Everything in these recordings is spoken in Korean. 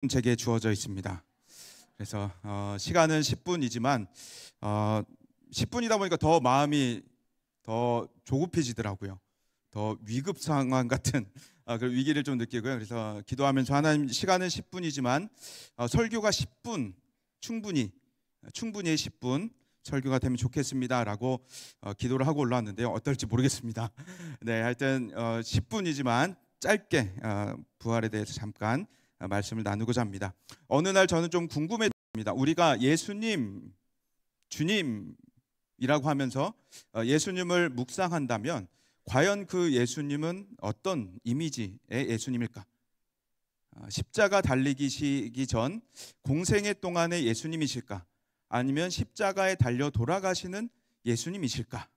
제게 주어져 있습니다. 그래서 시간은 10분이지만 10분이다 보니까 더 마음이 더 조급해지더라고요. 더 위급 상황 같은 그 위기를 좀 느끼고요. 그래서 기도하면서 하나님, 시간은 10분이지만 설교가 10분 충분히 10분 설교가 되면 좋겠습니다라고 기도를 하고 올라왔는데요. 어떨지 모르겠습니다. 네, 하여튼 10분이지만 짧게 부활에 대해서 잠깐 말씀을 나누고자 합니다. 어느 날 저는 좀 궁금해집니다. 우리가 예수님, 주님이라고 하면서 예수님을 묵상한다면 과연 그 예수님은 어떤 이미지의 예수님일까? 십자가 달리시기 전 공생애 동안의 예수님이실까? 아니면 십자가에 달려 돌아가시는 예수님이실까?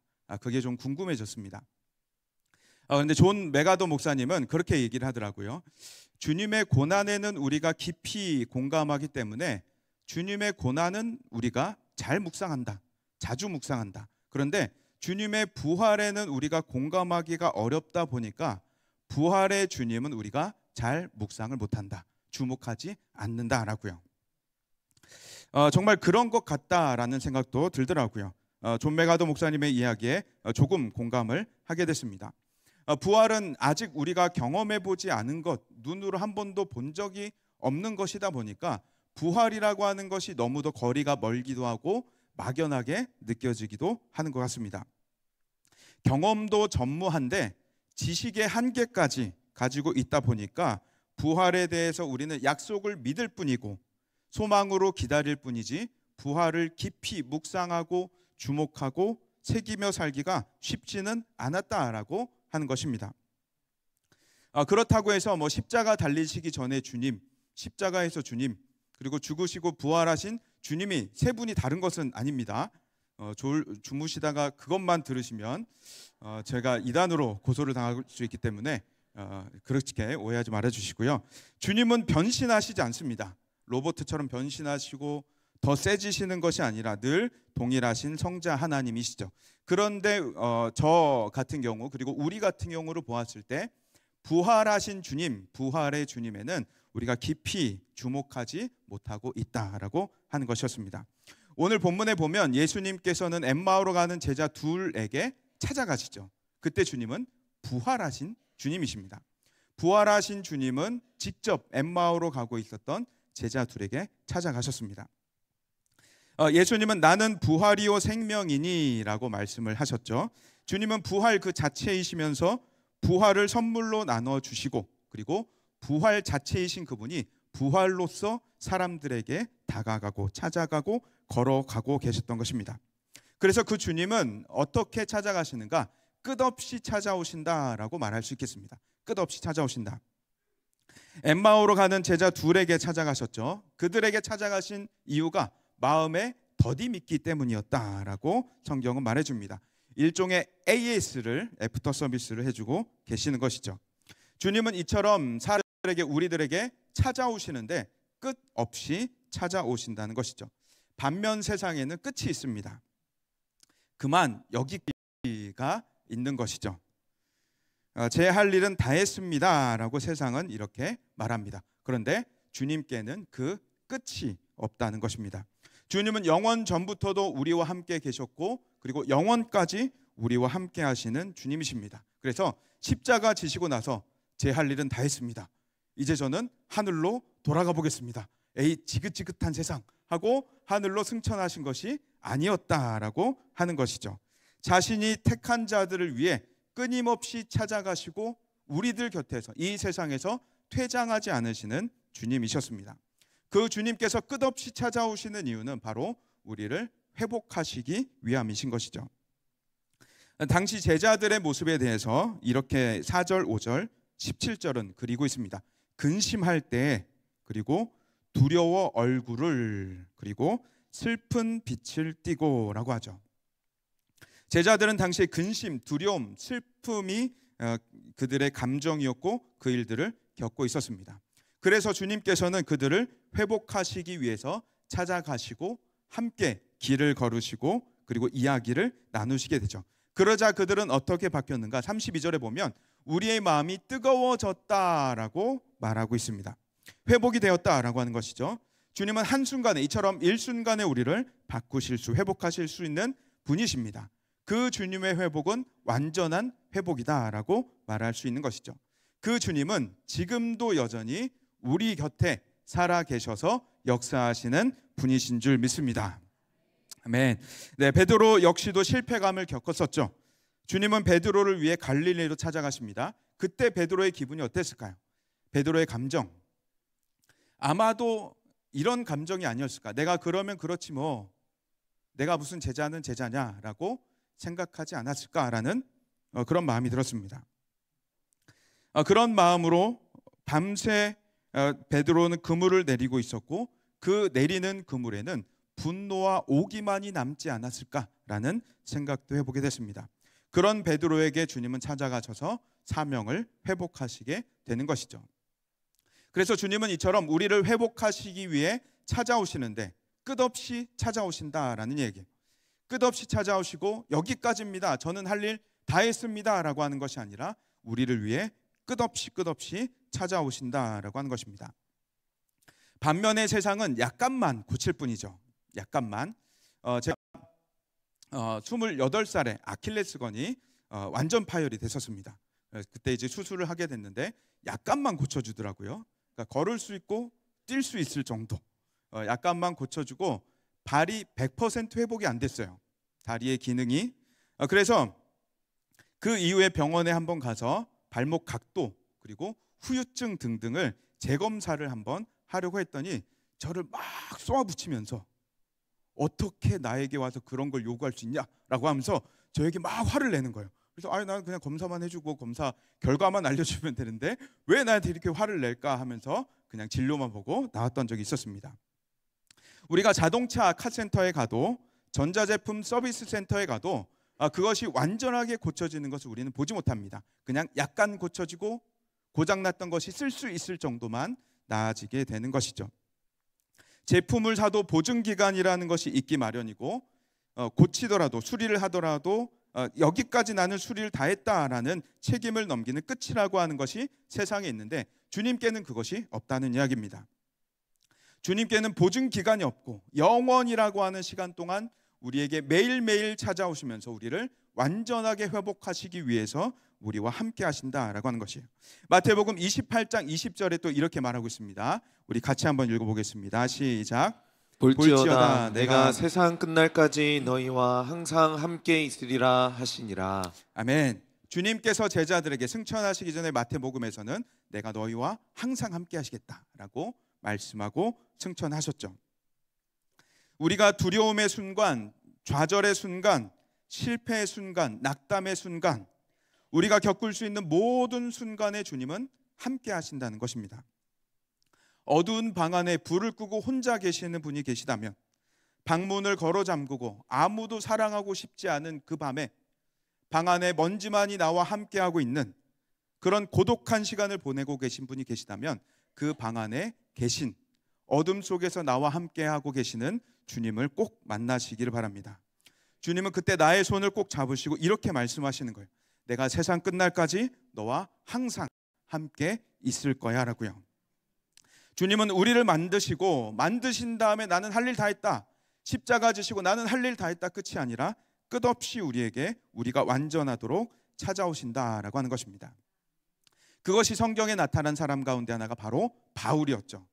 그게 좀 궁금해졌습니다. 그런데 존 메가도 목사님은 그렇게 얘기를 하더라고요. 주님의 고난에는 우리가 깊이 공감하기 때문에 주님의 고난은 우리가 잘 묵상한다, 자주 묵상한다. 그런데 주님의 부활에는 우리가 공감하기가 어렵다 보니까 부활의 주님은 우리가 잘 묵상을 못한다, 주목하지 않는다라고요. 정말 그런 것 같다라는 생각도 들더라고요. 존 메가도 목사님의 이야기에 조금 공감을 하게 됐습니다. 부활은 아직 우리가 경험해 보지 않은 것, 눈으로 한 번도 본 적이 없는 것이다 보니까 부활이라고 하는 것이 너무도 거리가 멀기도 하고 막연하게 느껴지기도 하는 것 같습니다. 경험도 전무한데 지식의 한계까지 가지고 있다 보니까 부활에 대해서 우리는 약속을 믿을 뿐이고 소망으로 기다릴 뿐이지 부활을 깊이 묵상하고 주목하고 새기며 살기가 쉽지는 않았다라고 하는 것입니다. 그렇다고 해서 십자가 달리시기 전에 주님, 십자가에서 주님, 그리고 죽으시고 부활하신 주님이 세 분이 다른 것은 아닙니다. 주무시다가 그것만 들으시면 제가 이단으로 고소를 당할 수 있기 때문에 그렇게 오해하지 말아주시고요. 주님은 변신하시지 않습니다. 로봇처럼 변신하시고 더 세지시는 것이 아니라 늘 동일하신 성자 하나님이시죠. 그런데 저 같은 경우, 그리고 우리 같은 경우로 보았을 때 부활하신 주님, 부활의 주님에는 우리가 깊이 주목하지 못하고 있다라고 하는 것이었습니다. 오늘 본문에 보면 예수님께서는 엠마오로 가는 제자 둘에게 찾아가시죠. 그때 주님은 부활하신 주님이십니다. 부활하신 주님은 직접 엠마오로 가고 있었던 제자 둘에게 찾아가셨습니다. 예수님은 나는 부활이요 생명이니 라고 말씀을 하셨죠. 주님은 부활 그 자체이시면서 부활을 선물로 나눠주시고, 그리고 부활 자체이신 그분이 부활로서 사람들에게 다가가고 찾아가고 걸어가고 계셨던 것입니다. 그래서 그 주님은 어떻게 찾아가시는가? 끝없이 찾아오신다라고 말할 수 있겠습니다. 끝없이 찾아오신다. 엠마오로 가는 제자 둘에게 찾아가셨죠. 그들에게 찾아가신 이유가 마음에 더디 믿기 때문이었다라고 성경은 말해줍니다. 일종의 AS를, 애프터 서비스를 해주고 계시는 것이죠. 주님은 이처럼 사람들에게, 우리들에게 찾아오시는데 끝없이 찾아오신다는 것이죠. 반면 세상에는 끝이 있습니다. 그만 여기가 있는 것이죠. 제 할 일은 다 했습니다 라고 세상은 이렇게 말합니다. 그런데 주님께는 그 끝이 없다는 것입니다. 주님은 영원 전부터도 우리와 함께 계셨고, 그리고 영원까지 우리와 함께 하시는 주님이십니다. 그래서 십자가 지시고 나서 제 할 일은 다 했습니다, 이제 저는 하늘로 돌아가 보겠습니다, 에이 지긋지긋한 세상 하고 하늘로 승천하신 것이 아니었다라고 하는 것이죠. 자신이 택한 자들을 위해 끊임없이 찾아가시고 우리들 곁에서, 이 세상에서 퇴장하지 않으시는 주님이셨습니다. 그 주님께서 끝없이 찾아오시는 이유는 바로 우리를 회복하시기 위함이신 것이죠. 당시 제자들의 모습에 대해서 이렇게 4절, 5절, 17절은 그리고 있습니다. 근심할 때, 그리고 두려워 얼굴을, 그리고 슬픈 빛을 띠고 라고 하죠. 제자들은 당시에 근심, 두려움, 슬픔이 그들의 감정이었고 그 일들을 겪고 있었습니다. 그래서 주님께서는 그들을 회복하시기 위해서 찾아가시고 함께 길을 걸으시고 그리고 이야기를 나누시게 되죠. 그러자 그들은 어떻게 바뀌었는가? 32절에 보면 우리의 마음이 뜨거워졌다라고 말하고 있습니다. 회복이 되었다라고 하는 것이죠. 주님은 한순간에 이처럼 일순간에 우리를 바꾸실 수, 회복하실 수 있는 분이십니다. 그 주님의 회복은 완전한 회복이다라고 말할 수 있는 것이죠. 그 주님은 지금도 여전히 우리 곁에 살아 계셔서 역사하시는 분이신 줄 믿습니다. 아멘. 네, 베드로 역시도 실패감을 겪었었죠. 주님은 베드로를 위해 갈릴리로 찾아가십니다. 그때 베드로의 기분이 어땠을까요? 베드로의 감정, 아마도 이런 감정이 아니었을까? 내가 그러면 그렇지 뭐, 내가 무슨 제자는 제자냐라고 생각하지 않았을까라는 그런 마음이 들었습니다. 그런 마음으로 밤새 베드로는 그물을 내리고 있었고, 그 내리는 그물에는 분노와 오기만이 남지 않았을까라는 생각도 해보게 됐습니다. 그런 베드로에게 주님은 찾아가셔서 사명을 회복하시게 되는 것이죠. 그래서 주님은 이처럼 우리를 회복하시기 위해 찾아오시는데 끝없이 찾아오신다라는 얘기예요. 끝없이 찾아오시고 여기까지입니다, 저는 할 일 다 했습니다 라고 하는 것이 아니라 우리를 위해 끝없이 찾아오신다라고 하는 것입니다. 반면에 세상은 약간만 고칠 뿐이죠. 약간만. 제가 28살에 아킬레스건이 완전 파열이 됐었습니다. 그때 이제 수술을 하게 됐는데 약간만 고쳐주더라고요. 그러니까 걸을 수 있고 뛸 수 있을 정도. 약간만 고쳐주고 발이 100% 회복이 안 됐어요. 다리의 기능이. 그래서 그 이후에 병원에 한번 가서 발목 각도 그리고 후유증 등등을 재검사를 한번 하려고 했더니 저를 막 쏘아붙이면서 어떻게 나에게 와서 그런 걸 요구할 수 있냐라고 하면서 저에게 막 화를 내는 거예요. 그래서 나는 그냥 검사만 해주고 검사 결과만 알려주면 되는데 왜 나한테 이렇게 화를 낼까 하면서 그냥 진료만 보고 나왔던 적이 있었습니다. 우리가 자동차 카센터에 가도 전자제품 서비스 센터에 가도 그것이 완전하게 고쳐지는 것을 우리는 보지 못합니다. 그냥 약간 고쳐지고 고장났던 것이 쓸 수 있을 정도만 나아지게 되는 것이죠. 제품을 사도 보증기간이라는 것이 있기 마련이고 고치더라도 수리를 하더라도 여기까지 나는 수리를 다 했다라는 책임을 넘기는 끝이라고 하는 것이 세상에 있는데 주님께는 그것이 없다는 이야기입니다. 주님께는 보증기간이 없고 영원이라고 하는 시간 동안 우리에게 매일매일 찾아오시면서 우리를 완전하게 회복하시기 위해서 우리와 함께 하신다라고 하는 것이에요. 마태복음 28장 20절에 또 이렇게 말하고 있습니다. 우리 같이 한번 읽어보겠습니다. 시작. 볼지어다 내가 세상 끝날까지 너희와 항상 함께 있으리라 하시니라. 아멘. 주님께서 제자들에게 승천하시기 전에 마태복음에서는 내가 너희와 항상 함께 하시겠다라고 말씀하고 승천하셨죠. 우리가 두려움의 순간, 좌절의 순간, 실패의 순간, 낙담의 순간, 우리가 겪을 수 있는 모든 순간에 주님은 함께 하신다는 것입니다. 어두운 방 안에 불을 끄고 혼자 계시는 분이 계시다면, 방문을 걸어 잠그고 아무도 사랑하고 싶지 않은 그 밤에 방 안에 먼지만이 나와 함께하고 있는 그런 고독한 시간을 보내고 계신 분이 계시다면 그 방 안에 계신 어둠 속에서 나와 함께하고 계시는 주님을 꼭 만나시기를 바랍니다. 주님은 그때 나의 손을 꼭 잡으시고 이렇게 말씀하시는 거예요. 내가 세상 끝날까지 너와 항상 함께 있을 거야 라고요. 주님은 우리를 만드시고 만드신 다음에 나는 할 일 다 했다, 십자가 지시고 나는 할 일 다 했다 끝이 아니라 끝없이 우리에게 우리가 완전하도록 찾아오신다라고 하는 것입니다. 그것이 성경에 나타난 사람 가운데 하나가 바로 바울이었죠.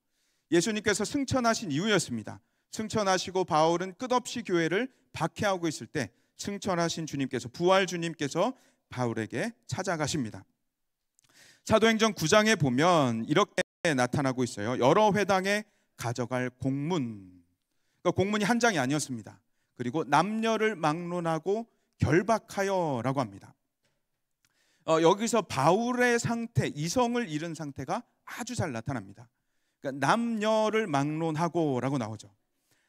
예수님께서 승천하신 이유였습니다. 승천하시고 바울은 끝없이 교회를 박해하고 있을 때 승천하신 주님께서, 부활 주님께서 바울에게 찾아가십니다. 사도행전 9장에 보면 이렇게 나타나고 있어요. 여러 회당에 가져갈 공문. 그러니까 공문이 한 장이 아니었습니다. 그리고 남녀를 막론하고 결박하여라고 합니다. 여기서 바울의 상태, 이성을 잃은 상태가 아주 잘 나타납니다. 그러니까 남녀를 막론하고라고 나오죠.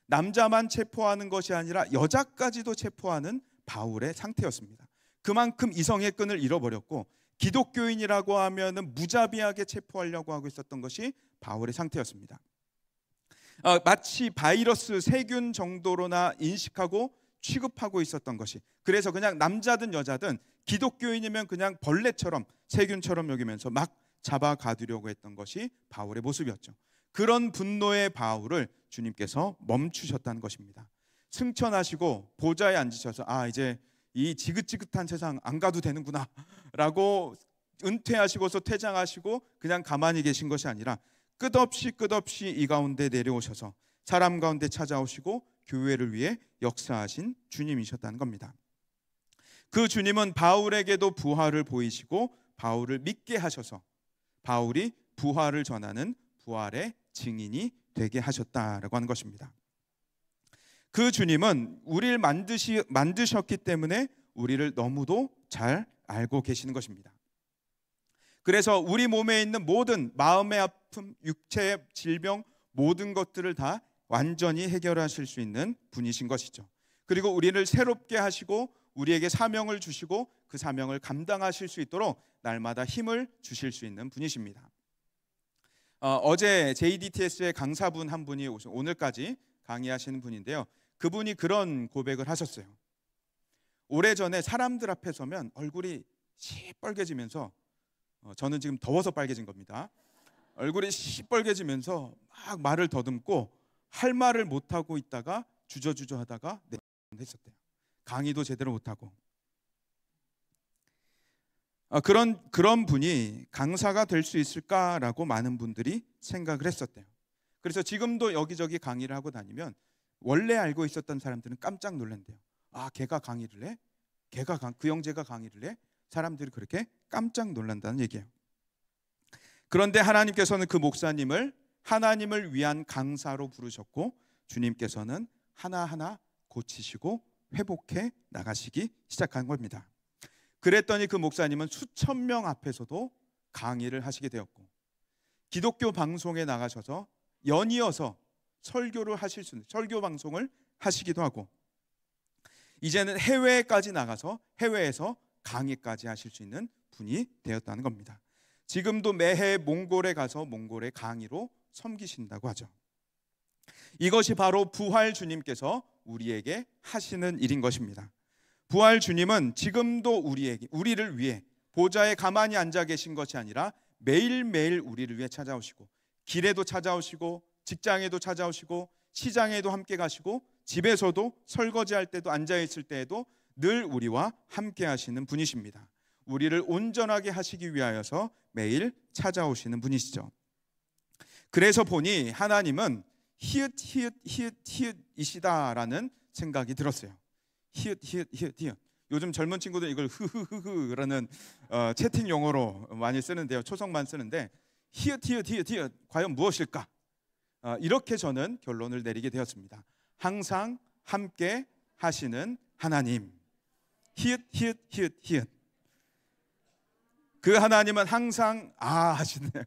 남자만 체포하는 것이 아니라 여자까지도 체포하는 바울의 상태였습니다. 그만큼 이성의 끈을 잃어버렸고 기독교인이라고 하면은 무자비하게 체포하려고 하고 있었던 것이 바울의 상태였습니다. 마치 바이러스, 세균 정도로나 인식하고 취급하고 있었던 것이, 그래서 그냥 남자든 여자든 기독교인이면 그냥 벌레처럼, 세균처럼 여기면서 막 잡아 가두려고 했던 것이 바울의 모습이었죠. 그런 분노의 바울을 주님께서 멈추셨다는 것입니다. 승천하시고 보좌에 앉으셔서 이제 이 지긋지긋한 세상 안 가도 되는구나 라고 은퇴하시고서 퇴장하시고 그냥 가만히 계신 것이 아니라 끝없이 이 가운데 내려오셔서 사람 가운데 찾아오시고 교회를 위해 역사하신 주님이셨다는 겁니다. 그 주님은 바울에게도 부활을 보이시고 바울을 믿게 하셔서 바울이 부활을 전하는 부활의 증인이 되게 하셨다라고 하는 것입니다. 그 주님은 우리를 만드셨기 때문에 우리를 너무도 잘 알고 계시는 것입니다. 그래서 우리 몸에 있는 모든 마음의 아픔, 육체의 질병, 모든 것들을 다 완전히 해결하실 수 있는 분이신 것이죠. 그리고 우리를 새롭게 하시고 우리에게 사명을 주시고 그 사명을 감당하실 수 있도록 날마다 힘을 주실 수 있는 분이십니다. 어제 JDTS의 강사분 한 분이 오늘까지 강의하시는 분인데요. 그분이 그런 고백을 하셨어요. 오래전에 사람들 앞에 서면 얼굴이 시뻘개지면서 저는 지금 더워서 빨개진 겁니다. 얼굴이 시뻘개지면서 막 말을 더듬고 할 말을 못하고 있다가 주저주저 하다가 했었대요. 강의도 제대로 못하고. 그런 분이 강사가 될 수 있을까라고 많은 분들이 생각을 했었대요. 그래서 지금도 여기저기 강의를 하고 다니면 원래 알고 있었던 사람들은 깜짝 놀란대요. 걔가 강의를 해? 그 형제가 강의를 해? 사람들이 그렇게 깜짝 놀란다는 얘기예요. 그런데 하나님께서는 그 목사님을 하나님을 위한 강사로 부르셨고 주님께서는 하나하나 고치시고 회복해 나가시기 시작한 겁니다. 그랬더니 그 목사님은 수천 명 앞에서도 강의를 하시게 되었고 기독교 방송에 나가셔서 연이어서 설교를 하실 수 있는 설교 방송을 하시기도 하고 이제는 해외까지 나가서 해외에서 강의까지 하실 수 있는 분이 되었다는 겁니다. 지금도 매해 몽골에 가서 몽골의 강의로 섬기신다고 하죠. 이것이 바로 부활 주님께서 우리에게 하시는 일인 것입니다. 부활 주님은 지금도 우리를 위해 보좌에 가만히 앉아 계신 것이 아니라 매일매일 우리를 위해 찾아오시고 길에도 찾아오시고 직장에도 찾아오시고 시장에도 함께 가시고 집에서도 설거지할 때도 앉아있을 때에도 늘 우리와 함께 하시는 분이십니다. 우리를 온전하게 하시기 위하여서 매일 찾아오시는 분이시죠. 그래서 보니 하나님은 히읗이시다라는 생각이 들었어요. 히읗. 요즘 젊은 친구들 이걸 흐흐흐흐라는 채팅 용어로 많이 쓰는데요. 초성만 쓰는데 히읗 과연 무엇일까? 이렇게 저는 결론을 내리게 되었습니다. 항상 함께 하시는 하나님. 히읗. 그 하나님은 항상 하시네요. 네.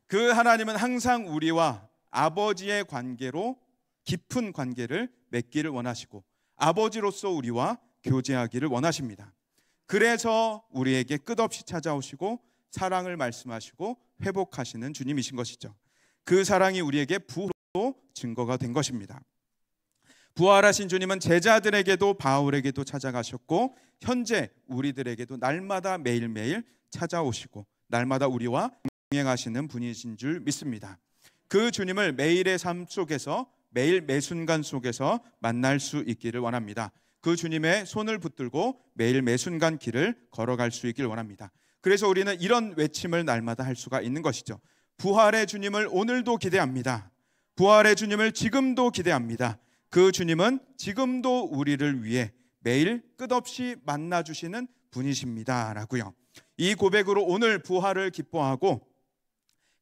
그 하나님은 항상 우리와 아버지의 관계로 깊은 관계를 맺기를 원하시고 아버지로서 우리와 교제하기를 원하십니다. 그래서 우리에게 끝없이 찾아오시고 사랑을 말씀하시고 회복하시는 주님이신 것이죠. 그 사랑이 우리에게 부활로 증거가 된 것입니다. 부활하신 주님은 제자들에게도 바울에게도 찾아가셨고 현재 우리들에게도 날마다 매일매일 찾아오시고 날마다 우리와 동행하시는 분이신 줄 믿습니다. 그 주님을 매일의 삶 속에서 매일 매순간 속에서 만날 수 있기를 원합니다. 그 주님의 손을 붙들고 매일 매순간 길을 걸어갈 수 있기를 원합니다. 그래서 우리는 이런 외침을 날마다 할 수가 있는 것이죠. 부활의 주님을 오늘도 기대합니다. 부활의 주님을 지금도 기대합니다. 그 주님은 지금도 우리를 위해 매일 끝없이 만나주시는 분이십니다 라고요. 이 고백으로 오늘 부활을 기뻐하고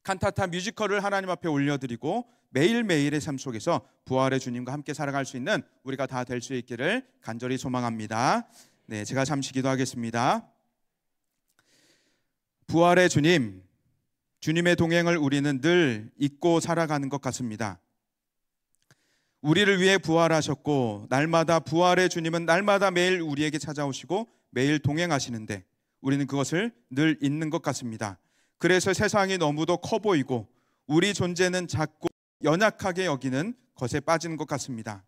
칸타타 뮤지컬을 하나님 앞에 올려드리고 매일매일의 삶 속에서 부활의 주님과 함께 살아갈 수 있는 우리가 다 될 수 있기를 간절히 소망합니다. 네, 제가 잠시 기도하겠습니다. 부활의 주님, 주님의 동행을 우리는 늘 잊고 살아가는 것 같습니다. 우리를 위해 부활하셨고 날마다 부활의 주님은 날마다 매일 우리에게 찾아오시고 매일 동행하시는데 우리는 그것을 늘 잊는 것 같습니다. 그래서 세상이 너무도 커 보이고 우리 존재는 작고 연약하게 여기는 것에 빠지는 것 같습니다.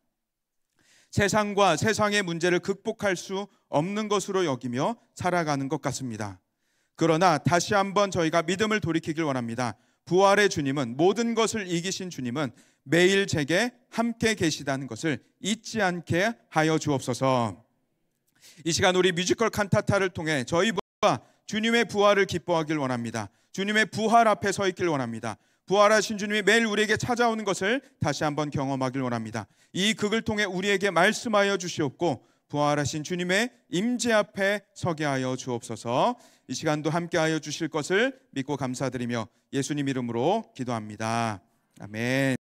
세상과 세상의 문제를 극복할 수 없는 것으로 여기며 살아가는 것 같습니다. 그러나 다시 한번 저희가 믿음을 돌이키길 원합니다. 부활의 주님은, 모든 것을 이기신 주님은 매일 제게 함께 계시다는 것을 잊지 않게 하여 주옵소서. 이 시간 우리 뮤지컬 칸타타를 통해 저희 모두가 주님의 부활을 기뻐하길 원합니다. 주님의 부활 앞에 서 있길 원합니다. 부활하신 주님이 매일 우리에게 찾아오는 것을 다시 한번 경험하길 원합니다. 이 극을 통해 우리에게 말씀하여 주시옵고 부활하신 주님의 임재 앞에 서게 하여 주옵소서. 이 시간도 함께하여 주실 것을 믿고 감사드리며 예수님 이름으로 기도합니다. 아멘.